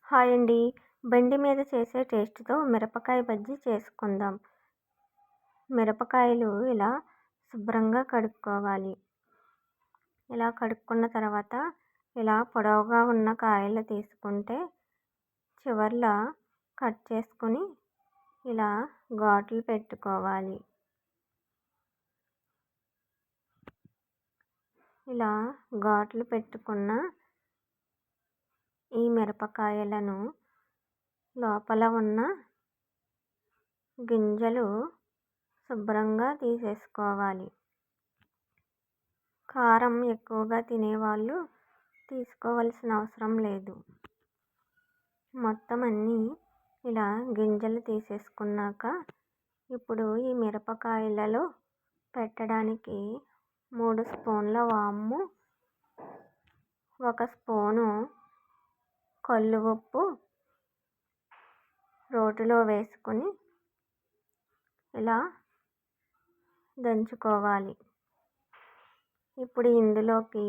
Hi అండి. బండి మీద చేసే టేస్ట్‌తో మిరపకాయ బజ్జీ చేసుకుందాం. మిరపకాయలు ఇలా శుభ్రంగా కడుక్కోవాలి. ఇలా కడుక్కున్న తర్వాత ఇలా పొడవుగా ఉన్న కాయలు తీసుకుంటే చివర్ల కట్ చేసుకొని ఇలా ఘాట్లు పెట్టుకోవాలి. ఇలా ఘాట్లు పెట్టుకున్న ఈ మిరపకాయలను లోపల ఉన్న గింజలు శుభ్రంగా తీసేసుకోవాలి. కారం ఎక్కువగా తినేవాళ్ళు తీసుకోవాల్సిన అవసరం లేదు. మొత్తం అన్నీ ఇలా గింజలు తీసేసుకున్నాక ఇప్పుడు ఈ మిరపకాయలలో పెట్టడానికి 3 స్పూన్ల వాము, 1 స్పూను కల్లు ఉప్పు రోటిలో వేసుకొని ఇలా దంచుకోవాలి. ఇప్పుడు ఇందులోకి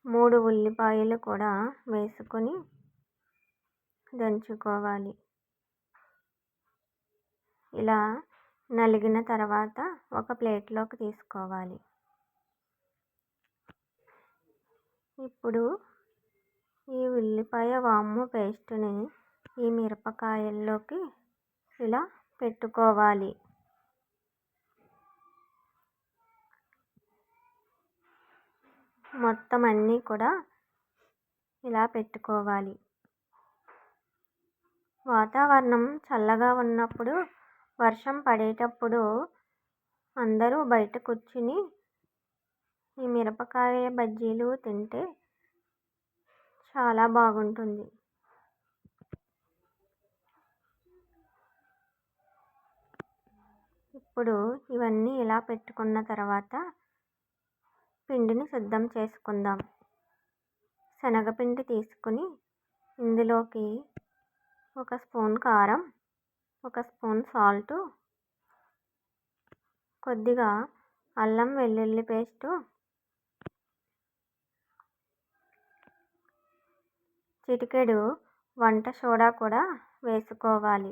3 ఉల్లిపాయలు కూడా వేసుకొని దంచుకోవాలి. ఇలా నలిగిన తర్వాత ఒక ప్లేట్లోకి తీసుకోవాలి. ఇప్పుడు ఈ ఉల్లిపాయ వాము పేస్ట్ని ఈ మిరపకాయల్లోకి ఇలా పెట్టుకోవాలి. మొత్తం అన్నీ కూడా ఇలా పెట్టుకోవాలి. వాతావరణం చల్లగా ఉన్నప్పుడు, వర్షం పడేటప్పుడు అందరూ బయట కూర్చుని ఈ మిరపకాయ బజ్జీలు తింటే చాలా బాగుంటుంది. ఇప్పుడు ఇవన్నీ ఇలా పెట్టుకున్న తర్వాత పిండిని సిద్ధం చేసుకుందాం. శనగపిండి తీసుకుని ఇందులోకి 1 స్పూన్ కారం, 1 స్పూన్ సాల్టు, కొద్దిగా అల్లం వెల్లుల్లి పేస్టు, చిటికెడు వంట సోడా కూడా వేసుకోవాలి.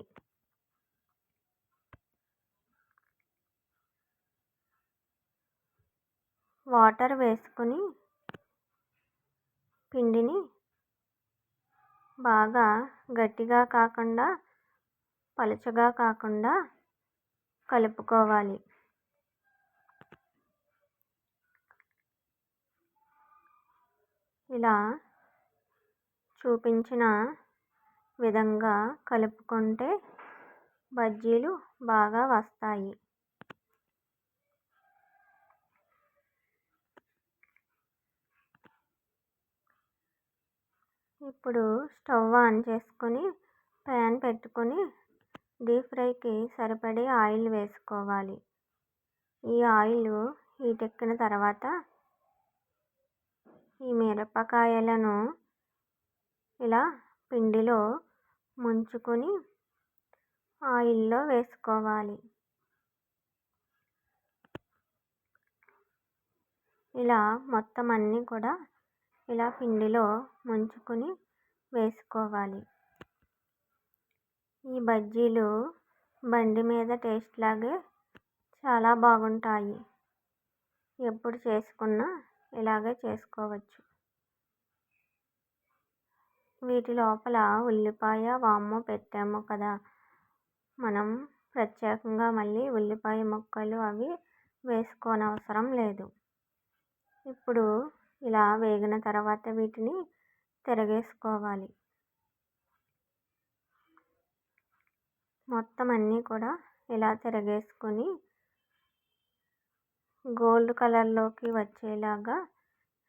వాటర్ వేసుకుని పిండిని బాగా గట్టిగా కాకుండా పలుచగా కాకుండా కలుపుకోవాలి. ఇలా చూపించిన విధంగా కలుపుకుంటే బజ్జీలు బాగా వస్తాయి. ఇప్పుడు స్టవ్ ఆన్ చేసుకొని ప్యాన్ పెట్టుకొని డీప్ ఫ్రైకి సరిపడే ఆయిల్ వేసుకోవాలి. ఈ ఆయిల్ హీట్ ఎక్కిన తర్వాత ఈ మిరపకాయలను ఇలా పిండిలో ముంచుకొని ఆయిల్లో వేసుకోవాలి. ఇలా మొత్తం అన్నీ కూడా ఇలా పిండిలో ముంచుకొని వేసుకోవాలి. ఈ బజ్జీలు బండి మీద టేస్ట్ లాగే చాలా బాగుంటాయి. ఎప్పుడు చేసుకున్నా ఇలాగే చేసుకోవచ్చు. వీటి లోపల ఉల్లిపాయ వాము పెట్టాము కదా, మనం ప్రత్యేకంగా మళ్ళీ ఉల్లిపాయ ముక్కలు అవి వేసుకోనవసరం లేదు. ఇప్పుడు ఇలా వేగిన తర్వాత వీటిని తిరగేసుకోవాలి. మొత్తం అన్నీ కూడా ఇలా తిరగేసుకొని గోల్డ్ కలర్లోకి వచ్చేలాగా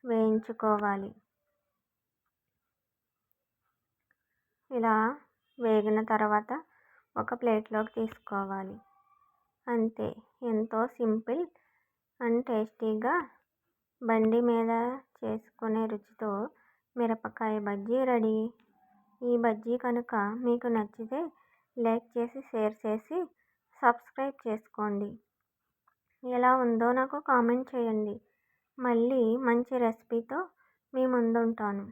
వేయించుకోవాలి. ఇలా వేగిన తర్వాత ఒక ప్లేట్లోకి తీసుకోవాలి. అంతే, ఎంతో సింపుల్ అండ్ టేస్టీగా బండి మీద చేసుకునే రుచితో మిరపకాయ బజ్జీ రెడీ. ఈ బజ్జీ కనుక మీకు నచ్చితే లైక్ చేసి, షేర్ చేసి, సబ్స్క్రైబ్ చేసుకోండి. ఎలా ఉందో నాకు కామెంట్ చేయండి. మళ్ళీ మంచి రెసిపీతో మీ ముందుంటాను.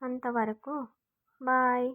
అంతవరకు బాయ్.